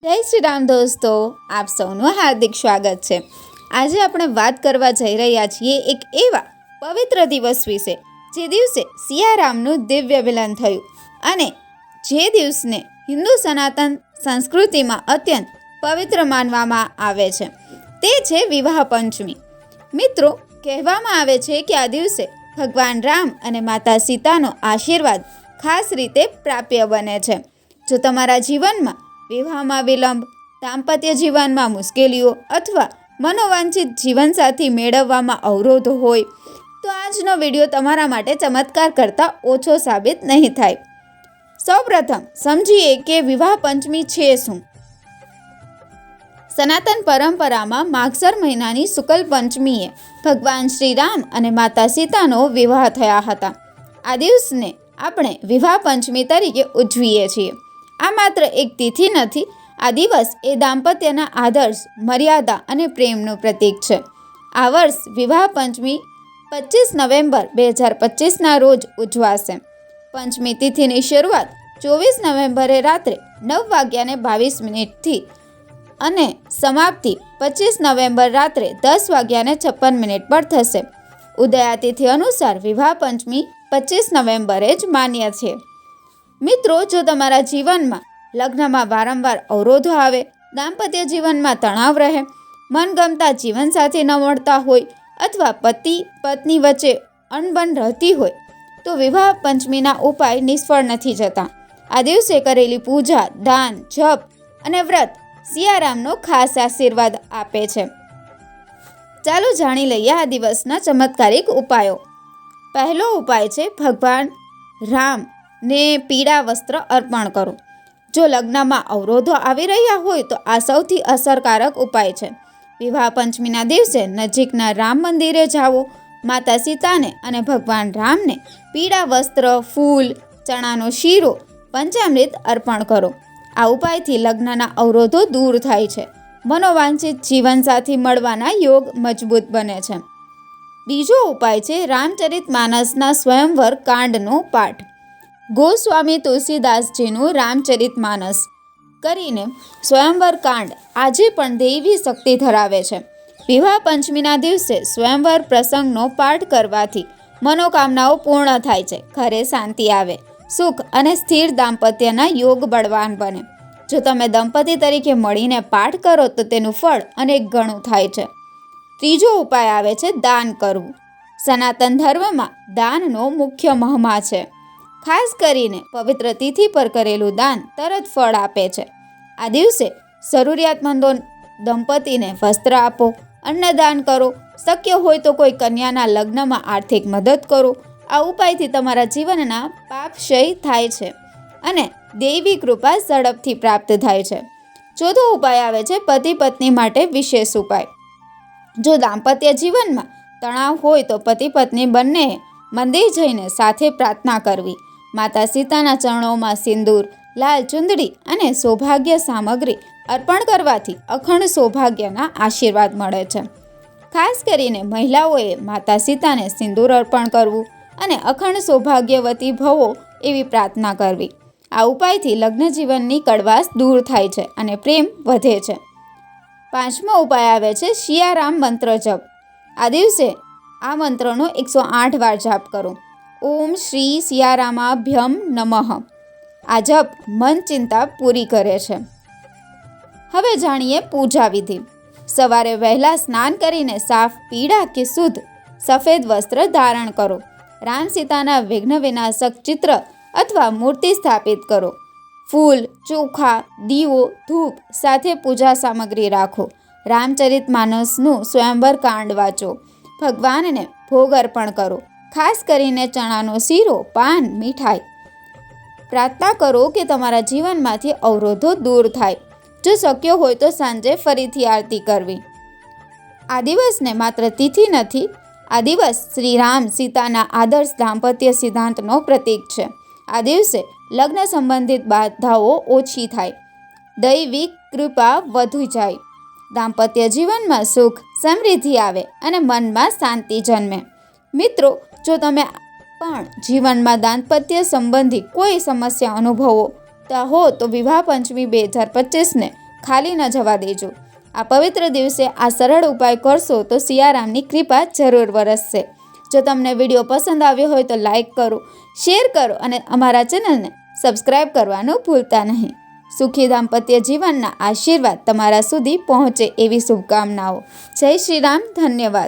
જય શ્રી રામ દોસ્તો, આપ સૌનું હાર્દિક સ્વાગત છે। આજે આપણે વાત કરવા જઈ રહ્યા છીએ એક એવા પવિત્ર દિવસ વિશે જે દિવસે સિયારામનું દિવ્ય મિલન થયું અને જે દિવસને હિન્દુ સનાતન સંસ્કૃતિમાં અત્યંત પવિત્ર માનવામાં આવે છે, તે છે વિવાહ પંચમી। મિત્રો, કહેવામાં આવે છે કે આ દિવસે ભગવાન રામ અને માતા સીતાનો આશીર્વાદ ખાસ રીતે પ્રાપ્ય બને છે। જો તમારા જીવનમાં વિવાહમાં વિલંબ, દાંપત્ય જીવનમાં મુશ્કેલીઓ અથવા મનોવાંછિત જીવનસાથી મેળવવામાં અવરોધો હોય તો આજનો વિડીયો તમારા માટે ચમત્કાર કરતાં ઓછો સાબિત નહીં થાય। સૌપ્રથમ સમજીએ કે વિવાહ પંચમી છે શું। સનાતન પરંપરામાં માગસર મહિનાની શુક્લ પંચમીએ ભગવાન શ્રી રામ અને માતા સીતાનો વિવાહ થયા હતા। આ દિવસને આપણે વિવાહ પંચમી તરીકે ઉજવીએ છીએ। આ માત્ર એક તિથિ નથી, આ દિવસ એ દાંપત્યના આદર્શ, મર્યાદા અને પ્રેમનું પ્રતીક છે। આ વર્ષ વિવાહ પંચમી 25 નવેમ્બર 2025ના રોજ ઉજવાશે। પંચમી તિથિની શરૂઆત 24 નવેમ્બરે રાત્રે 9:22 અને સમાપ્તિ 25 નવેમ્બર રાત્રે 10:56 પર થશે। ઉદયા તિથિ અનુસાર વિવાહ પંચમી 25 નવેમ્બરે જ માન્ય છે। મિત્રો, જો તમારા જીવનમાં લગ્નમાં વારંવાર અવરોધો આવે, દાંપત્ય જીવનમાં તણાવ રહે, મનગમતા જીવનસાથી ન મળતા હોય અથવા પતિ પત્ની વચ્ચે અણબન રહેતી હોય તો વિવાહ પંચમીના ઉપાય નિષ્ફળ નથી જતા। આ દિવસે કરેલી પૂજા, દાન, જપ અને વ્રત સિયારામનો ખાસ આશીર્વાદ આપે છે। ચાલો જાણી લઈએ આ દિવસના ચમત્કારિક ઉપાયો। પહેલો ઉપાય છે ભગવાન રામને પીળા વસ્ત્ર અર્પણ કરો। જો લગ્નમાં અવરોધો આવી રહ્યા હોય તો આ સૌથી અસરકારક ઉપાય છે। વિવાહ પંચમીના દિવસે નજીકના રામ મંદિરે જાઓ, માતા સીતાને અને ભગવાન રામને પીળા વસ્ત્ર, ફૂલ, ચણાનો શીરો, પંચામૃત અર્પણ કરો। આ ઉપાયથી લગ્નના અવરોધો દૂર થાય છે, મનોવાંછિત જીવનસાથી મળવાના યોગ મજબૂત બને છે। બીજો ઉપાય છે રામચરિતમાનસના સ્વયંવર કાંડનો પાઠ। ગોસ્વામી તુલસીદાસજીનું રામચરિતમાનસ કરીને સ્વયંવર કાંડ આજે પણ દૈવી શક્તિ ધરાવે છે। વિવાહ પંચમીના દિવસે સ્વયંવર પ્રસંગનો પાઠ કરવાથી મનોકામનાઓ પૂર્ણ થાય છે, ઘરે શાંતિ આવે, સુખ અને સ્થિર દાંપત્યના યોગ બળવાન બને। જો તમે દંપતી તરીકે મળીને પાઠ કરો તો તેનું ફળ અનેક ગણું થાય છે। ત્રીજો ઉપાય આવે છે દાન કરવું। સનાતન ધર્મમાં દાનનો મુખ્ય મહિમા છે। ખાસ કરીને પવિત્ર તિથિ પર કરેલું દાન તરત ફળ આપે છે। આ દિવસે જરૂરિયાતમંદો દંપતીને વસ્ત્ર આપો, અન્નદાન કરો, શક્ય હોય તો કોઈ કન્યાના લગ્નમાં આર્થિક મદદ કરો। આ ઉપાયથી તમારા જીવનના પાપ ક્ષય થાય છે અને દૈવી કૃપા ઝડપથી પ્રાપ્ત થાય છે। ચોથો ઉપાય આવે છે પતિ પત્ની માટે વિશેષ ઉપાય। જો દાંપત્ય જીવનમાં તણાવ હોય તો પતિ પત્ની બંનેએ મંદિર જઈને સાથે પ્રાર્થના કરવી। માતા સીતાના ચરણોમાં સિંદૂર, લાલ ચુંદડી અને સૌભાગ્ય સામગ્રી અર્પણ કરવાથી અખંડ સૌભાગ્યના આશીર્વાદ મળે છે। ખાસ કરીને મહિલાઓએ માતા સીતાને સિંદૂર અર્પણ કરવું અને અખંડ સૌભાગ્યવતી ભવો એવી પ્રાર્થના કરવી। આ ઉપાયથી લગ્ન જીવનની કડવાશ દૂર થાય છે અને પ્રેમ વધે છે। પાંચમો ઉપાય આવે છે સિયારામ મંત્ર જપ। આ દિવસે આ મંત્રનો 108 વાર જાપ કરો। ઓમ શ્રી સિયારામાભ્યમ નમઃ। આ જપ મન ચિંતા પૂરી કરે છે। હવે જાણીએ પૂજા વિધિ। સવારે વહેલા સ્નાન કરીને સાફ પીળા કે શુદ્ધ સફેદ વસ્ત્ર ધારણ કરો। રામ સીતાના વિઘ્ન વિનાશક ચિત્ર અથવા મૂર્તિ સ્થાપિત કરો। ફૂલ, ચોખા, દીવો, ધૂપ સાથે પૂજા સામગ્રી રાખો। રામચરિતમાનસનું સ્વયંવર કાંડ વાંચો। ભગવાનને ભોગ અર્પણ કરો, ખાસ કરીને ચણાનો શીરો, પાન, મીઠાઈ। પ્રાર્થના કરો કે તમારા જીવનમાંથી અવરોધો દૂર થાય। જો શક્ય હોય તો સાંજે ફરીથી આરતી કરવી। આ દિવસને માત્ર તિથિ નથી, આ દિવસ શ્રી રામ સીતાના આદર્શ દાંપત્ય સિદ્ધાંતનો પ્રતીક છે। આ દિવસે લગ્ન સંબંધિત બાધાઓ ઓછી થાય, દૈવિક કૃપા વધી જાય, દાંપત્ય જીવનમાં સુખ સમૃદ્ધિ આવે અને મનમાં શાંતિ જન્મે। મિત્રો, જો તમે પણ જીવનમાં દાંપત્ય સંબંધી કોઈ સમસ્યા અનુભવતા હો તો વિવાહ પંચમી 2025ને ખાલી ન જવા દેજો. આ પવિત્ર દિવસે આ સરળ ઉપાય કરશો તો સિયારામની કૃપા જરૂર વરસશે. જો તમને વિડીયો પસંદ આવ્યો હોય તો લાઈક કરો, શેર કરો અને અમારા ચેનલને સબસ્ક્રાઈબ કરવાનું ભૂલતા નહીં. સુખી દાંપત્ય જીવનના આશીર્વાદ તમારા સુધી પહોંચે એવી શુભકામનાઓ. જય શ્રી રામ. ધન્યવાદ.